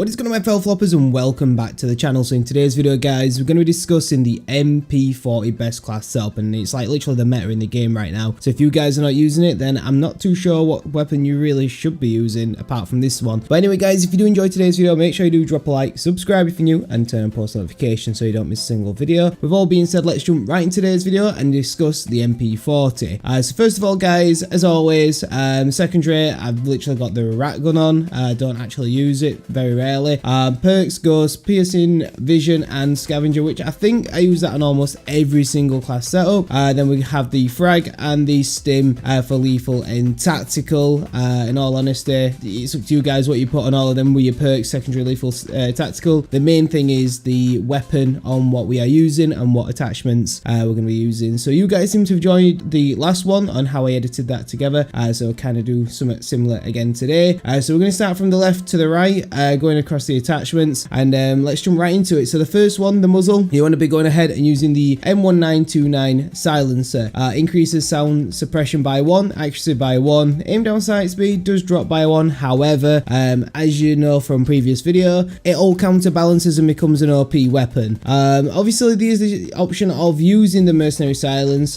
What is going on, my fellow floppers, and welcome back to the channel. So in today's video, guys, we're going to be discussing the MP40 best class setup, and it's like literally the meta in the game right now. So if you guys are not using it, then I'm not too sure what weapon you really should be using apart from this one. But anyway, guys, if you do enjoy today's video, make sure you do drop a like, subscribe if you're new, and turn on post notifications so you don't miss a single video. With all being said, let's jump right into today's video and discuss the MP40. So first of all, guys, as always, secondary, I've literally got the rat gun on. I don't actually use it very rarely. Perks, ghost, piercing, vision, and scavenger, which I think I use that on almost every single class setup. Then we have the frag and the stim for lethal and tactical. In all honesty, it's up to you guys what you put on all of them with your perks, secondary, lethal, tactical. The main thing is the weapon on what we are using and what attachments we're going to be using. So you guys seem to have joined the last one on how I edited that together. So I'll kind of do something similar again today. So we're going to start from the left to the right, going across the attachments, and let's jump right into it. So the first one, the muzzle, you want to be going ahead and using the M1929 silencer. Increases sound suppression by 1, accuracy by 1, aim down sight speed does drop by 1. However, as you know from previous video, it all counterbalances and becomes an OP weapon. Obviously there's the option of using the mercenary silence.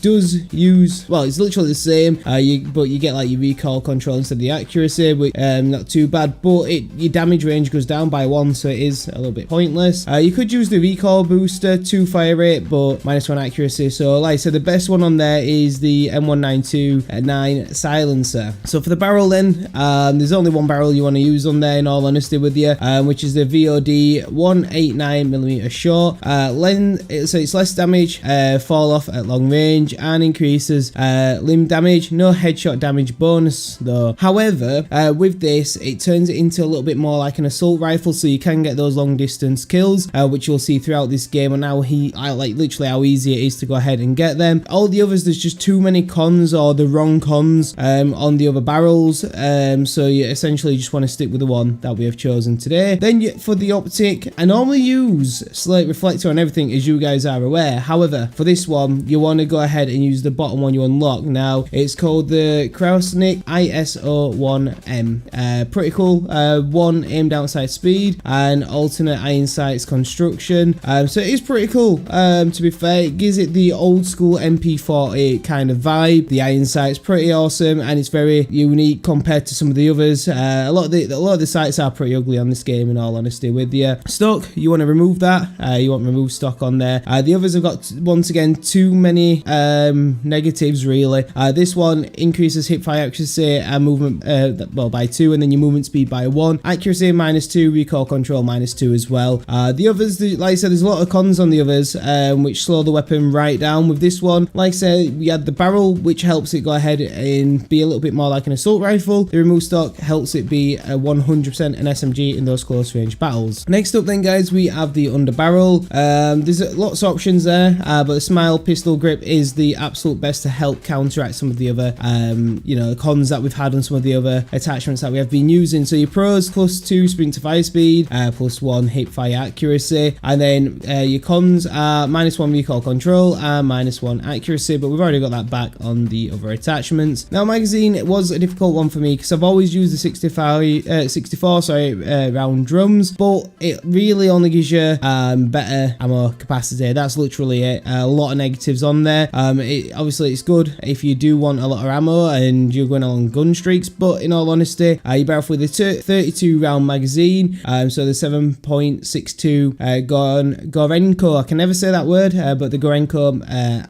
Does use, well, it's literally the same, but you get like your recoil control instead of the accuracy, which not too bad, but your damage range goes down by 1, so it is a little bit pointless. You could use the recoil booster, 2 fire rate, but -1 accuracy. So like I said, the best one on there is the M1929 silencer. So for the barrel then, there's only one barrel you want to use on there, in all honesty with you, which is the VOD 189mm short. So it's less damage, fall off at long range, and increases limb damage. No headshot damage bonus though. However, with this, it turns it into a little bit more like an assault rifle, so you can get those long distance kills, which you'll see throughout this game, and like literally how easy it is to go ahead and get them. All the others, there's just too many cons, or the wrong cons on the other barrels, so you essentially just want to stick with the one that we have chosen today. Then for the optic, I normally use slate reflector on everything, as you guys are aware. However, for this one, you want to go ahead and use the bottom one you unlock. Now it's called the Krausnik ISO1M. Pretty cool. 1 aim down sight speed and alternate iron sights construction. So it is pretty cool. To be fair, it gives it the old school MP40 kind of vibe. The iron sight's pretty awesome, and it's very unique compared to some of the others. A lot of the sights are pretty ugly on this game, in all honesty with you. Stock, you want to remove that. You want to remove stock on there. The others have got, once again, too many negatives really. This one increases hip fire accuracy and movement by 2, and then your movement speed by 1. Accuracy -2, recoil control -2 as well. The others, like I said, there's a lot of cons on the others, which slow the weapon right down. With this one, like I said, we had the barrel, which helps it go ahead and be a little bit more like an assault rifle. The remove stock helps it be 100% an SMG in those close range battles. Next up then, guys, we have the underbarrel. There's lots of options there, but the smile pistol grip is the absolute best to help counteract some of the other cons that we've had on some of the other attachments that we have been using. So your pros, +2 sprint to fire speed, +1 hip fire accuracy, and then your cons are -1 recoil control and -1 accuracy, but we've already got that back on the other attachments. Now magazine, it was a difficult one for me because I've always used the 64 round drums, but it really only gives you better ammo capacity. That's literally it. A lot of negatives on there. Obviously it's good if you do want a lot of ammo and you're going along gun streaks, but in all honesty, you better off with the 32 round magazine. So the 7.62 Gorenko, I can never say that word, but the Gorenko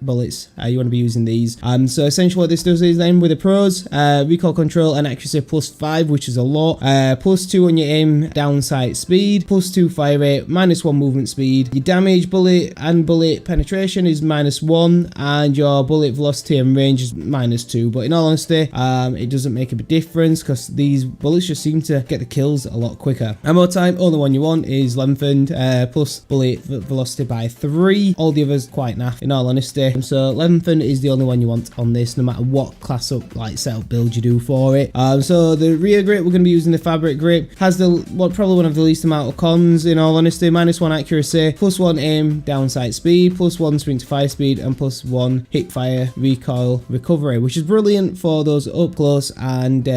bullets, you want to be using these. So essentially what this does is then with the pros, recoil control and accuracy +5, which is a lot, +2 on your aim down sight speed, +2 fire rate, -1 movement speed. Your damage, bullet and bullet penetration is -1, and your bullet velocity and range is -2. But in all honesty, it doesn't make a big difference because these bullets just seem to get the kills a lot quicker. Ammo time, only one you want is lengthened, plus bullet velocity by 3. All the others quite naff, in all honesty. So lengthened is the only one you want on this, no matter what class up like setup build you do for it. So the rear grip, we're going to be using the fabric grip. Has probably one of the least amount of cons, in all honesty. -1 accuracy, +1 aim down sight speed, +1 sprint to fire speed, and +1 hip fire recoil recovery, which is brilliant for those up close and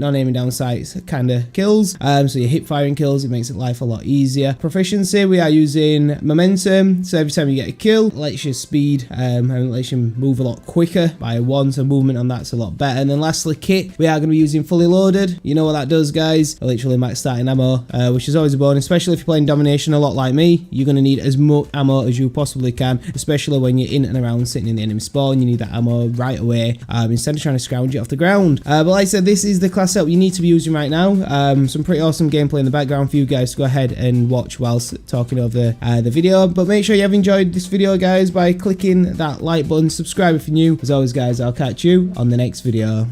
non-aiming down sights kind of kills. kills. So your hip firing kills, it makes it life a lot easier. Proficiency, we are using momentum, so every time you get a kill, it lets you speed and lets you move a lot quicker by 1, so movement on that's a lot better. And then lastly, kit, we are going to be using fully loaded. You know what that does, guys? Literally max starting ammo, which is always a bonus, especially if you're playing domination a lot like me. You're going to need as much ammo as you possibly can, especially when you're in and around sitting in the enemy spawn. You need that ammo right away, instead of trying to scrounge it off the ground. But like I said, this is the class setup you need to be using right now. Some pretty awesome gameplay in the background for you guys to go ahead and watch whilst talking over the video. But make sure you have enjoyed this video, guys, by clicking that like button. Subscribe if you're new. As always, guys, I'll catch you on the next video.